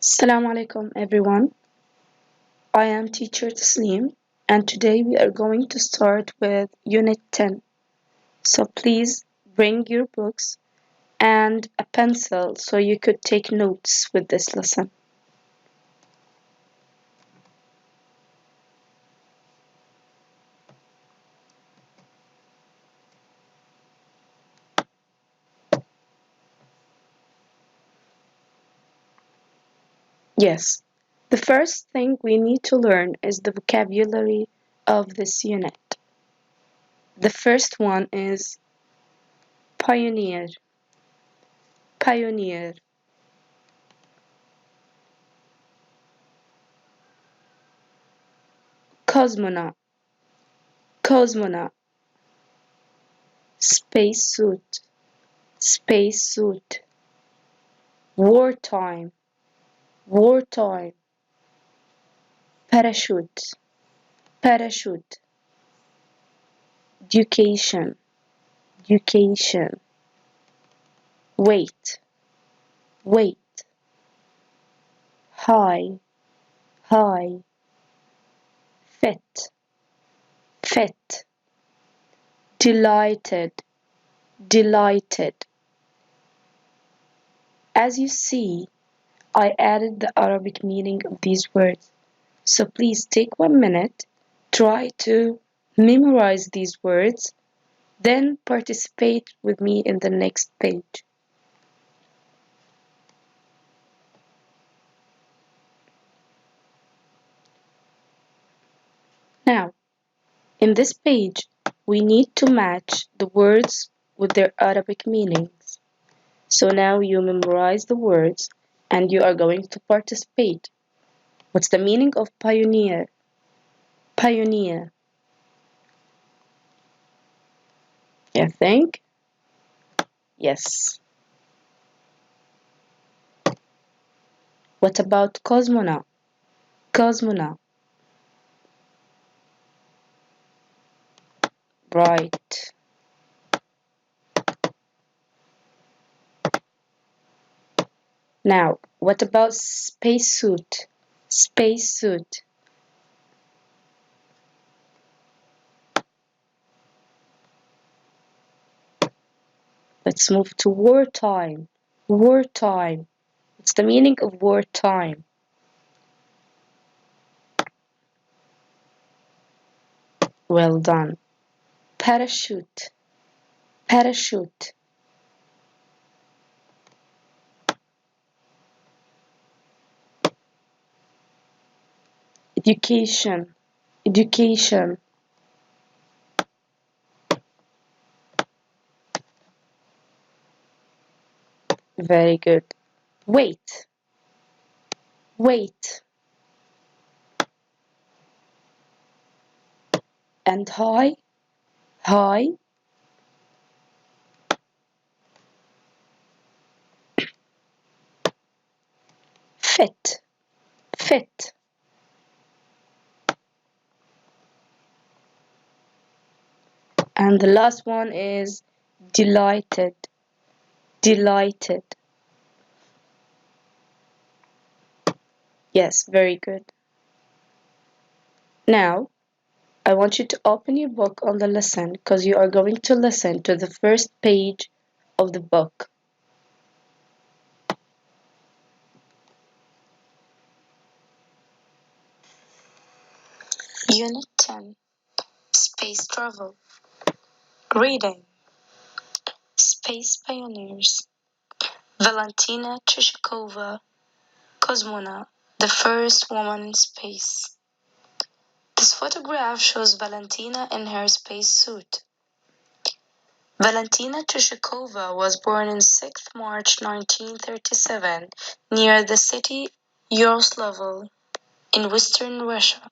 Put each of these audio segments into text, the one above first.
Assalamu alaikum everyone. I am teacher Tasneem and today we are going to start with Unit 10. So please bring your books and a pencil so you could take notes with this lesson. Yes, the first thing we need to learn is the vocabulary of this unit. The first one is pioneer, pioneer. Cosmonaut, cosmonaut. Spacesuit, spacesuit. Wartime, wartime. Parachute, parachute. Education, education. Weight, weight. High, high. Fit, fit. Delighted, delighted. As you see, I added the Arabic meaning of these words. So please take 1 minute, try to memorize these words, then participate with me in the next page. Now, in this page, we need to match the words with their Arabic meanings. So now you memorize the words and you are going to participate. What's the meaning of pioneer? Pioneer. You think? Yes. What about cosmonaut? Cosmonaut. Right. Now, what about spacesuit? Spacesuit. Let's move to wartime. Wartime. What's the meaning of wartime? Well done. Parachute. Parachute. Education. Education. Very good. Weight. Weight. And high. High. Fit. Fit. And the last one is delighted. Delighted. Yes, very good. Now, I want you to open your book on the lesson because you are going to listen to the first page of the book. Unit 10, Space Travel. Reading. Space Pioneers. Valentina Tereshkova, cosmonaut, the first woman in space. This photograph shows Valentina in her spacesuit. Valentina Tereshkova was born on 6 March 1937 near the city Yaroslavl in western Russia.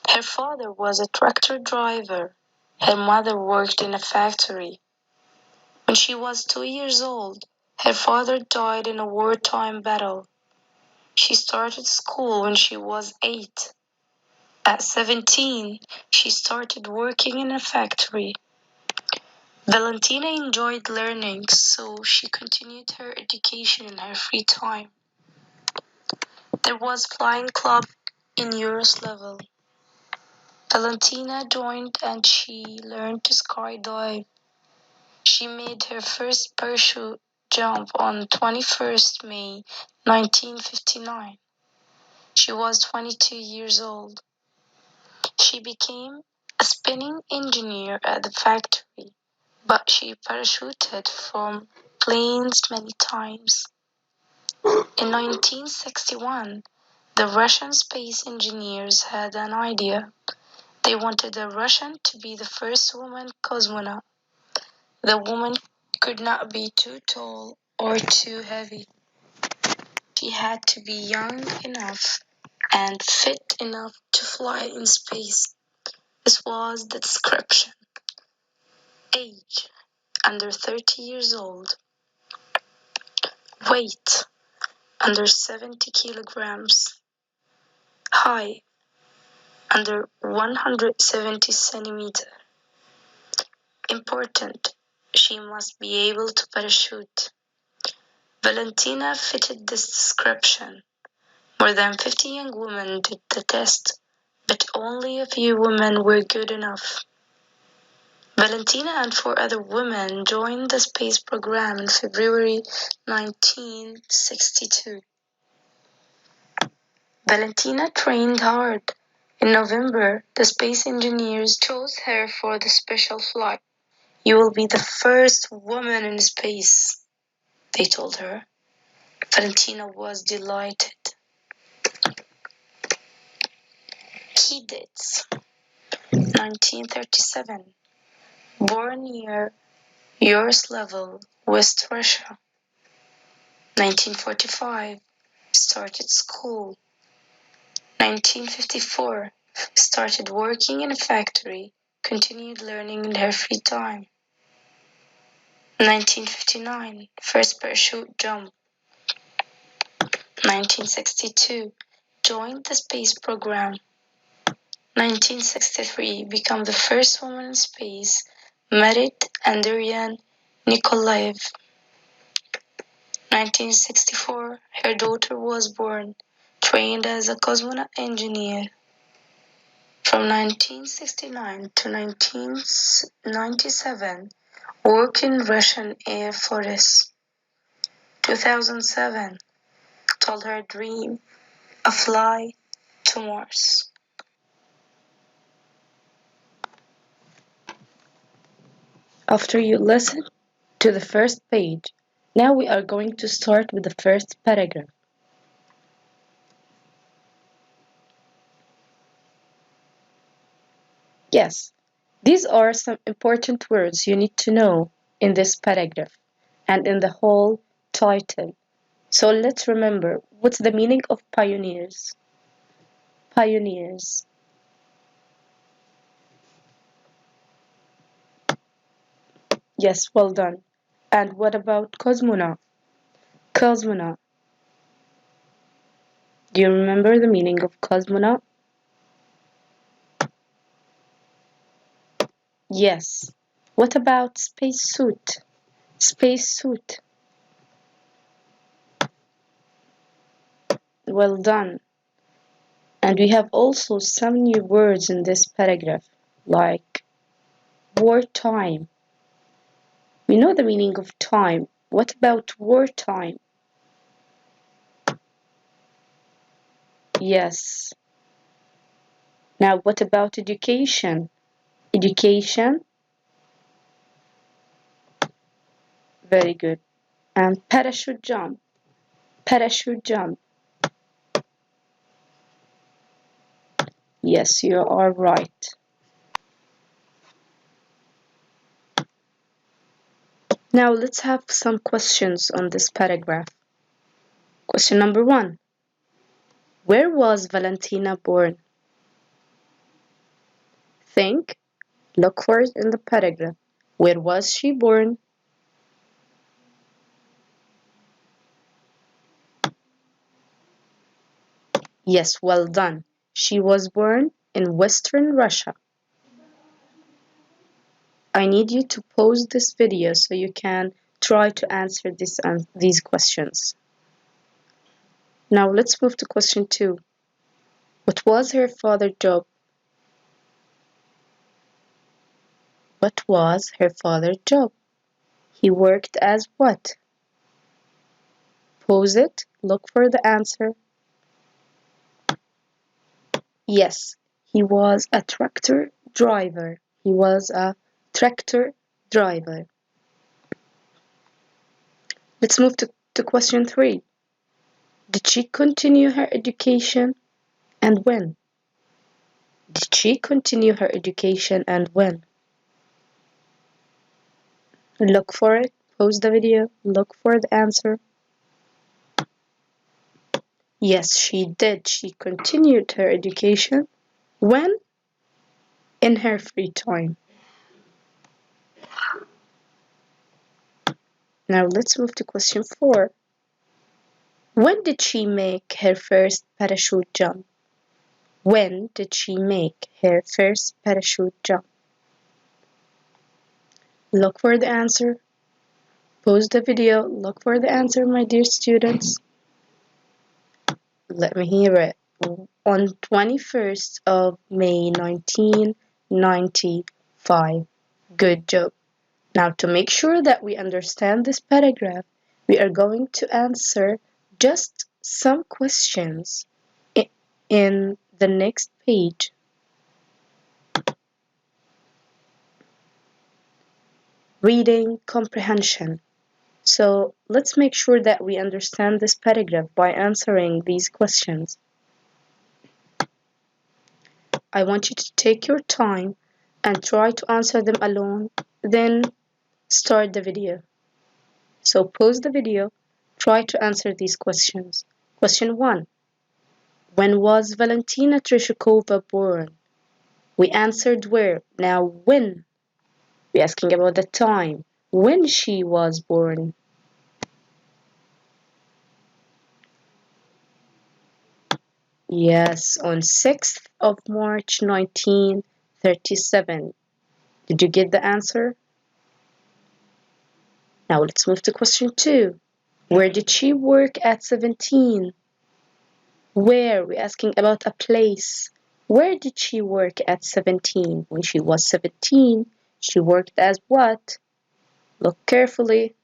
Her father was a tractor driver. Her mother worked in a factory. When she was 2 years old, her father died in a wartime battle. She started school when she was 8. At 17, she started working in a factory. Valentina enjoyed learning, so she continued her education in her free time. There was flying club in Yugoslav. Valentina joined and she learned to skydive. She made her first parachute jump on 21st May 1959. She was 22 years old. She became a spinning engineer at the factory, but she parachuted from planes many times. In 1961, the Russian space engineers had an idea. They wanted a Russian to be the first woman cosmonaut. The woman could not be too tall or too heavy. She had to be young enough and fit enough to fly in space. This was the description. Age, under 30 years old. Weight, under 70 kilograms. Height, under 170 centimeters. Important, she must be able to parachute. Valentina fitted this description. More than 50 young women did the test, but only a few women were good enough. Valentina and 4 other women joined the space program in February 1962. Valentina trained hard. In November, the space engineers chose her for the special flight. "You will be the first woman in space," they told her. Valentina was delighted. Key dates: 1937. Born near Yugoslav, West Russia. 1945. Started school. 1954. Started working in a factory. Continued learning in her free time. 1959. First parachute jump. 1962. Joined the space program. 1963. Become the first woman in space. Married Andriy Nikolaev. 1964. Her daughter was born. Trained as a cosmonaut engineer. From 1969 to 1997, worked in Russian Air Force. 2007, told her dream, a fly to Mars. After you listen to the first page, now we are going to start with the first paragraph. Yes, these are some important words you need to know in this paragraph and in the whole title. So let's remember, what's the meaning of pioneers? Pioneers. Yes, well done. And what about cosmonaut? Cosmonaut. Do you remember the meaning of cosmonaut? Yes. What about spacesuit? Spacesuit. Well done. And we have also some new words in this paragraph, like wartime. We know the meaning of time. What about wartime? Yes. Now, what about education? Education? Very good. And parachute jump. Parachute jump. Yes, you are right. Now let's have some questions on this paragraph. Question number 1. Where was Valentina born? Think, look for it in the paragraph. Where was she born? Yes, well done. She was born in Western Russia. I need you to pause this video so you can try to answer these questions. Now let's move to question 2. What was her father's job? What was her father's job? He worked as what? Pause it, look for the answer. Yes, he was a tractor driver. He was a tractor driver. Let's move to question 3. Did she continue her education and when? Did she continue her education and when? Look for it, pause the video, look for the answer. Yes, she did. She continued her education. When? In her free time. Now let's move to question 4. When did she make her first parachute jump? When did she make her first parachute jump? Look for the answer. Pause the video. Look for the answer, my dear students. Let me hear it. On 21st of May 1995. Good job. Now to make sure that we understand this paragraph, we are going to answer just some questions in the next page. Reading comprehension. So let's make sure that we understand this paragraph by answering these questions. I want you to take your time and try to answer them alone, then start the video. So pause the video, try to answer these questions. Question 1. When was Valentina Tereshkova born? We answered where. Now when? We're asking about the time. When she was born. Yes, on 6th of March 1937. Did you get the answer? Now let's move to question 2. Where did she work at 17? Where? We're asking about a place. Where did she work at 17? When she was 17, she worked as what? Look carefully.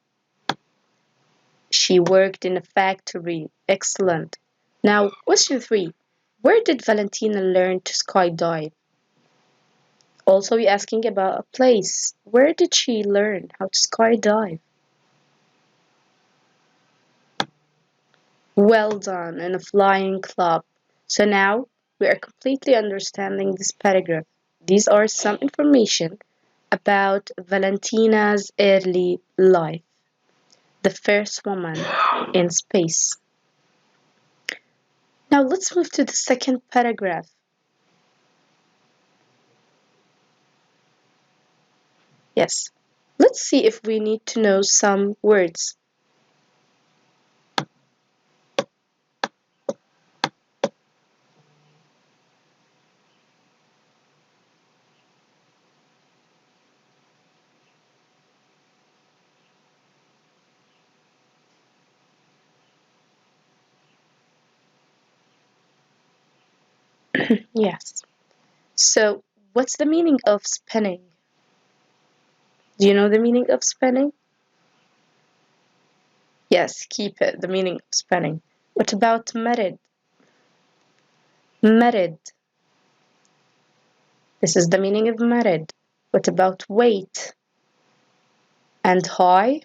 She worked in a factory. Excellent. Now, question 3. Where did Valentina learn to skydive? Also, we're asking about a place. Where did she learn how to skydive? Well done, in a flying club. So now we are completely understanding this paragraph. These are some information about Valentina's early life, the first woman in space. Now let's move to the second paragraph. Yes, let's see if we need to know some words. Yes. So, what's the meaning of spinning? Do you know the meaning of spinning? Yes, keep it, the meaning of spinning. What about married? Married. This is the meaning of married. What about weight? And high?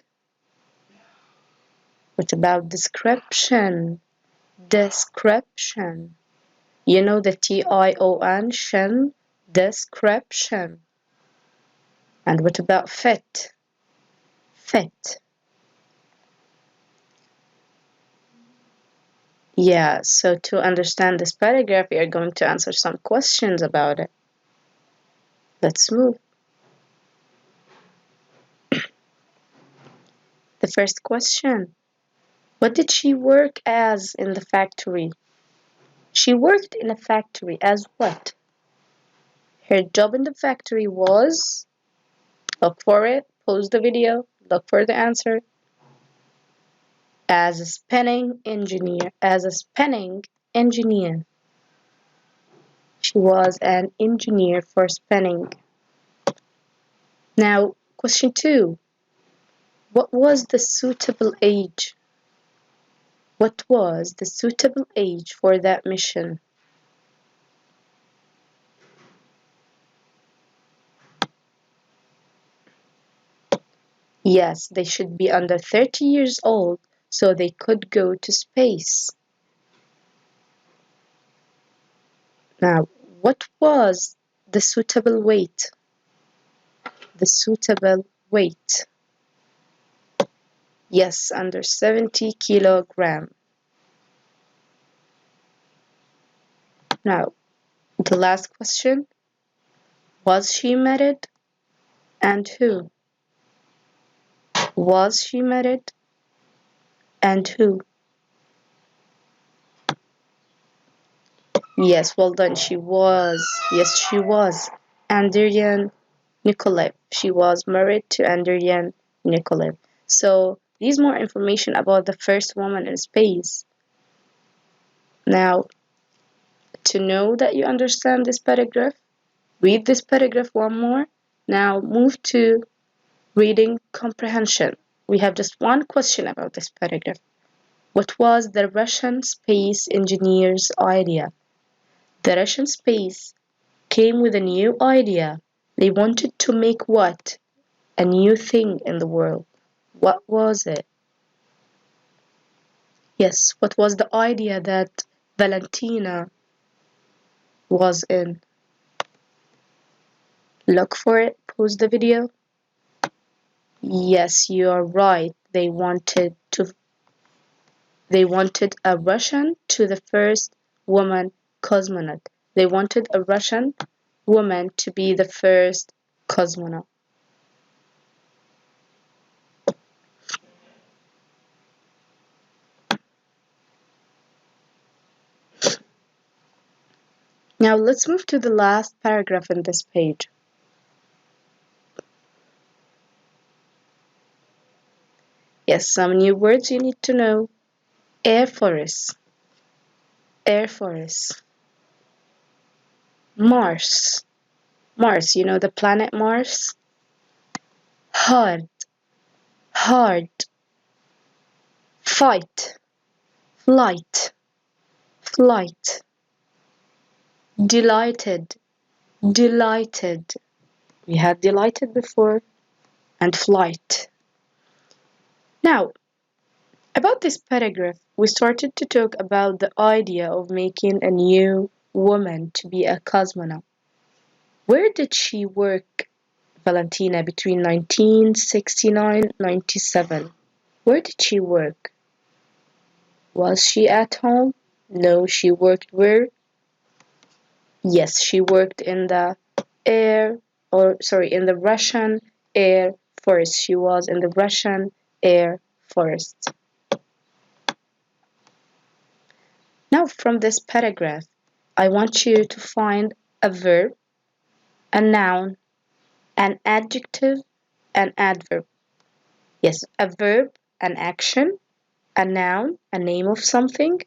What about description? Description. You know the T-I-O-N, shin, description. And what about fit? Fit. Yeah, so to understand this paragraph, we are going to answer some questions about it. Let's move. The first question. What did she work as in the factory? She worked in a factory as what? Her job in the factory was, look for it, pause the video, look for the answer. As a spinning engineer. As a spinning engineer. She was an engineer for spinning. Now, question 2. What was the suitable age? What was the suitable age for that mission? Yes, they should be under 30 years old so they could go to space. Now, what was the suitable weight? The suitable weight. Yes, under 70 kilogram. Now, the last question. Was she married? And who? Was she married? And who? Yes, well done. She was. Yes, she was. Andrian Nikolaev. She was married to Andrian Nikolaev. So, these more information about the first woman in space. Now, to know that you understand this paragraph, read this paragraph one more. Now, move to reading comprehension. We have just one question about this paragraph. What was the Russian space engineer's idea? The Russian space came with a new idea. They wanted to make what? A new thing in the world. What was it? Yes, what was the idea that Valentina was in? Look for it, pause the video. Yes, you are right. They wanted a Russian to the first woman cosmonaut. They wanted a Russian woman to be the first cosmonaut. Now let's move to the last paragraph in this page. Yes, some new words you need to know. Air Force. Air Force. Mars. Mars, you know the planet Mars? Hard. Hard. Fight. Flight. Flight. Delighted. Delighted. We had delighted before. And flight. Now, about this paragraph, we started to talk about the idea of making a new woman to be a cosmonaut. Where did she work, Valentina, between 1969 and 97? Where did she work? Was she at home? No, she worked where? Yes, she worked in the in the Russian Air Force. She was in the Russian Air Force. Now, from this paragraph, I want you to find a verb, a noun, an adjective, an adverb. Yes, a verb, an action, a noun, a name of something,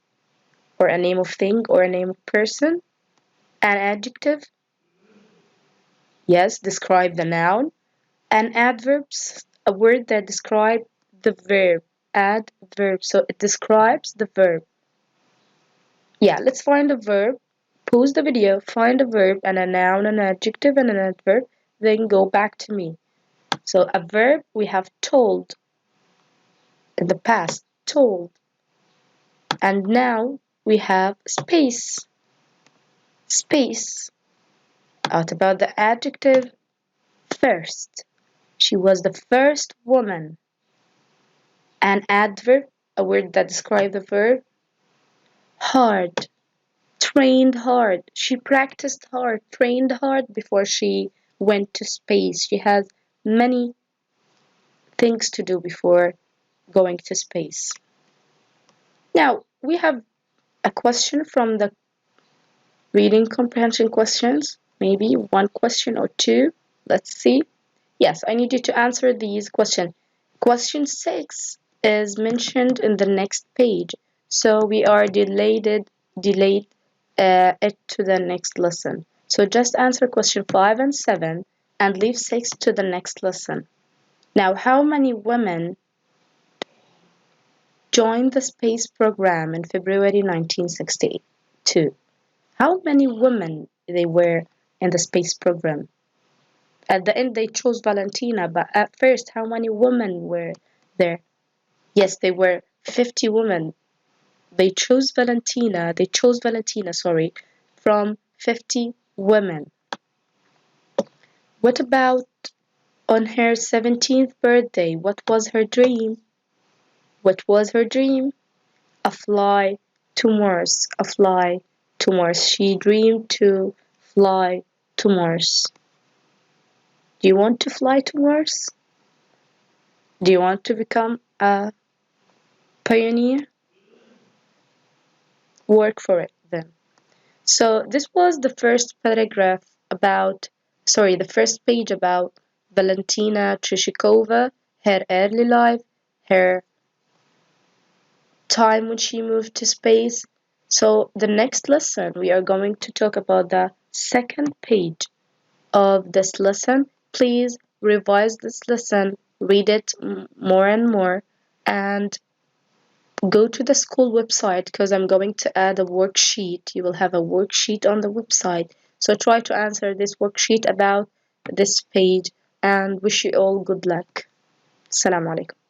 or a name of thing, or a name of person, an adjective. Yes, describe the noun. An adverb, a word that describes the verb. Adverb, so it describes the verb. Yeah, let's find a verb. Pause the video, find a verb and a noun, an adjective, and an adverb, then go back to me. So a verb, we have told. In the past, told. And now we have space. Space. Out about the adjective, first. She was the first woman. An adverb, a word that describes the verb, hard. Trained hard. She practiced hard, trained hard before she went to space. She has many things to do before going to space. Now, we have a question from the reading comprehension questions. Maybe one question or two. Let's see. Yes, I need you to answer these questions. Question 6. is mentioned in the next page. So we are delayed it to the next lesson. So just answer question 5 and 7 and leave 6 to the next lesson. Now, how many women joined the space program in February 1962? How many women they were in the space program? At the end, they chose Valentina, but at first, how many women were there? Yes, they were 50 women. They chose Valentina, sorry, from 50 women. What about on her 17th birthday? What was her dream? What was her dream? A fly to Mars, a fly to Mars. She dreamed to fly to Mars. Do you want to fly to Mars? Do you want to become a pioneer? Work for it then. So this was the first paragraph the first page about Valentina Tereshkova, her early life, her time when she moved to space. So the next lesson we are going to talk about the second page of this lesson. Please revise this lesson, read it more and more, and go to the school website because I'm going to add a worksheet. You will have a worksheet on the website. So try to answer this worksheet about this page and wish you all good luck. Assalamu alaikum.